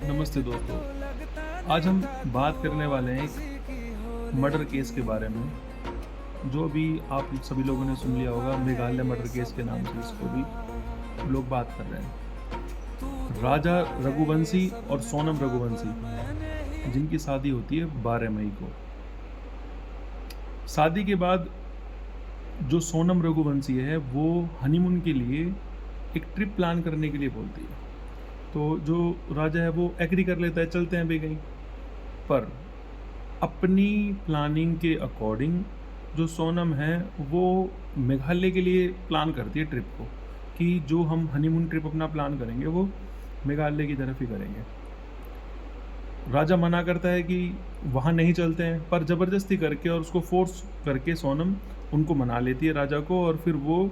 नमस्ते दोस्तों। आज हम बात करने वाले हैं एक मर्डर केस के बारे में, जो भी आप सभी लोगों ने सुन लिया होगा। मेघालय मर्डर केस के नाम से इसको भी लोग बात कर रहे हैं। राजा रघुवंशी और सोनम रघुवंशी, जिनकी शादी होती है 12 मई को। शादी के बाद जो सोनम रघुवंशी है वो हनीमून के लिए एक ट्रिप प्लान करने के लिए बोलती है। तो जो राजा है वो एग्री कर लेता है, चलते हैं भी कहीं। पर अपनी प्लानिंग के अकॉर्डिंग जो सोनम है वो मेघालय के लिए प्लान करती है ट्रिप को, कि जो हम हनीमून ट्रिप अपना प्लान करेंगे वो मेघालय की तरफ ही करेंगे। राजा मना करता है कि वहाँ नहीं चलते हैं, पर ज़बरदस्ती करके और उसको फोर्स करके सोनम उनको मना लेती है राजा को, और फिर वो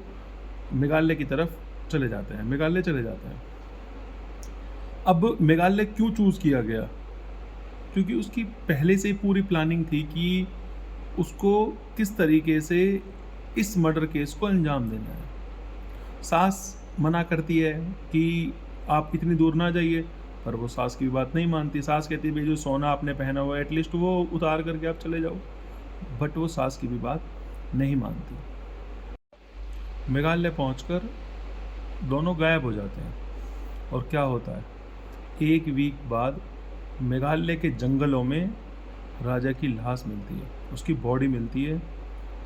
मेघालय की तरफ चले जाते हैं, मेघालय चले जाते हैं। अब मेघालय क्यों चूज़ किया गया? क्योंकि उसकी पहले से पूरी प्लानिंग थी कि उसको किस तरीके से इस मर्डर केस को अंजाम देना है। सास मना करती है कि आप इतनी दूर ना जाइए, पर वो सास की बात नहीं मानती। सास कहती है भाई जो सोना आपने पहना हुआ है एटलीस्ट वो उतार करके आप चले जाओ, बट वो सास की भी बात नहीं मानती। मेघालय पहुंचकर दोनों गायब हो जाते हैं। और क्या होता है, एक वीक बाद मेघालय के जंगलों में राजा की लाश मिलती है, उसकी बॉडी मिलती है,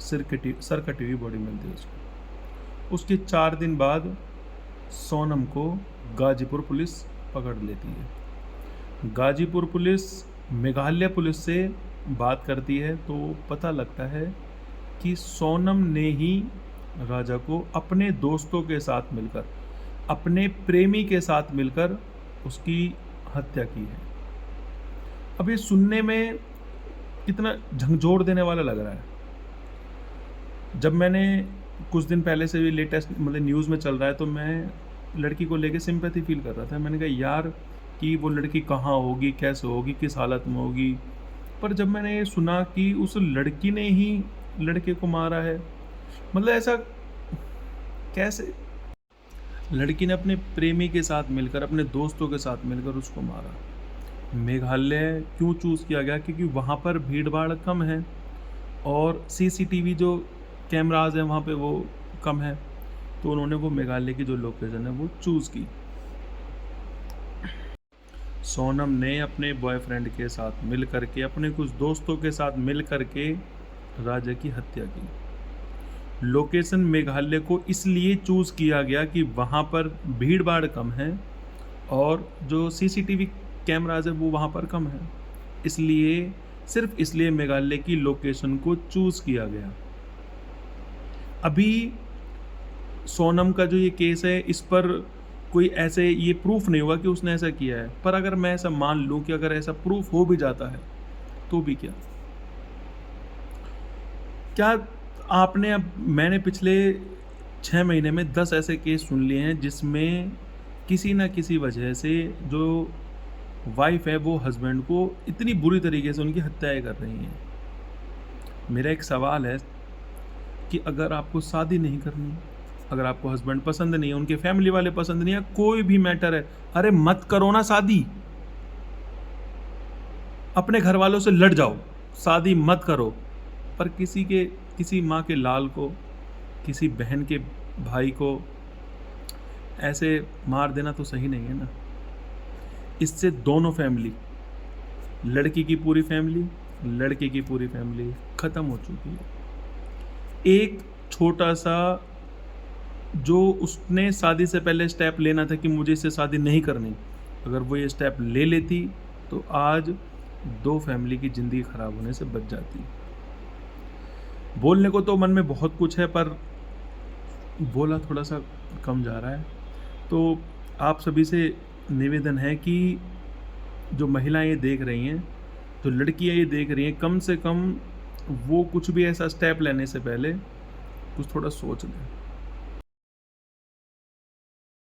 सर कटी हुई बॉडी मिलती है उसको। उसके 4 दिन बाद सोनम को गाजीपुर पुलिस पकड़ लेती है। गाजीपुर पुलिस मेघालय पुलिस से बात करती है तो पता लगता है कि सोनम ने ही राजा को अपने दोस्तों के साथ मिलकर, अपने प्रेमी के साथ मिलकर उसकी हत्या की है। अब ये सुनने में कितना झंझोड़ देने वाला लग रहा है। जब मैंने कुछ दिन पहले से भी लेटेस्ट मतलब न्यूज़ में चल रहा है, तो मैं लड़की को लेके सिंपैथी फील कर रहा था। मैंने कहा यार कि वो लड़की कहाँ होगी, कैसे होगी, किस हालत में होगी। पर जब मैंने ये सुना कि उस लड़की ने ही लड़के को मारा है, मतलब ऐसा कैसे? लड़की ने अपने प्रेमी के साथ मिलकर, अपने दोस्तों के साथ मिलकर उसको मारा। मेघालय क्यों चूज़ किया गया? क्योंकि वहाँ पर भीड़ भाड़ कम है और सीसीटीवी जो कैमराज हैं वहाँ पे वो कम है, तो उन्होंने वो मेघालय की जो लोकेशन है वो चूज़ की। सोनम ने अपने बॉयफ्रेंड के साथ मिल करके, अपने कुछ दोस्तों के साथ मिल करके राजा की हत्या की। लोकेशन मेघालय को इसलिए चूज़ किया गया कि वहाँ पर भीड़ भाड़ कम है और जो सीसीटीवी कैमराज है वो वहाँ पर कम है, इसलिए सिर्फ इसलिए मेघालय की लोकेशन को चूज़ किया गया। अभी सोनम का जो ये केस है, इस पर कोई ऐसे ये प्रूफ नहीं हुआ कि उसने ऐसा किया है, पर अगर मैं ऐसा मान लूँ कि अगर ऐसा प्रूफ हो भी जाता है तो भी क्या क्या आपने अब मैंने पिछले 6 महीने में 10 ऐसे केस सुन लिए हैं जिसमें किसी ना किसी वजह से जो वाइफ है वो हस्बैंड को इतनी बुरी तरीके से उनकी हत्याएं कर रही हैं। मेरा एक सवाल है कि अगर आपको शादी नहीं करनी, अगर आपको हस्बैंड पसंद नहीं है, उनके फैमिली वाले पसंद नहीं है, कोई भी मैटर है, अरे मत करो ना शादी। अपने घर वालों से लड़ जाओ, शादी मत करो। पर किसी माँ के लाल को, किसी बहन के भाई को ऐसे मार देना तो सही नहीं है ना। इससे दोनों फैमिली, लड़की की पूरी फैमिली, लड़के की पूरी फैमिली ख़त्म हो चुकी है। एक छोटा सा जो उसने शादी से पहले स्टेप लेना था कि मुझे इससे शादी नहीं करनी, अगर वो ये स्टेप ले लेती तो आज 2 फैमिली की ज़िंदगी ख़राब होने से बच जाती। बोलने को तो मन में बहुत कुछ है, पर बोला थोड़ा सा कम जा रहा है। तो आप सभी से निवेदन है कि जो महिलाएं ये देख रही हैं, जो लड़कियां ये देख रही हैं, कम से कम वो कुछ भी ऐसा स्टेप लेने से पहले कुछ थोड़ा सोच लें।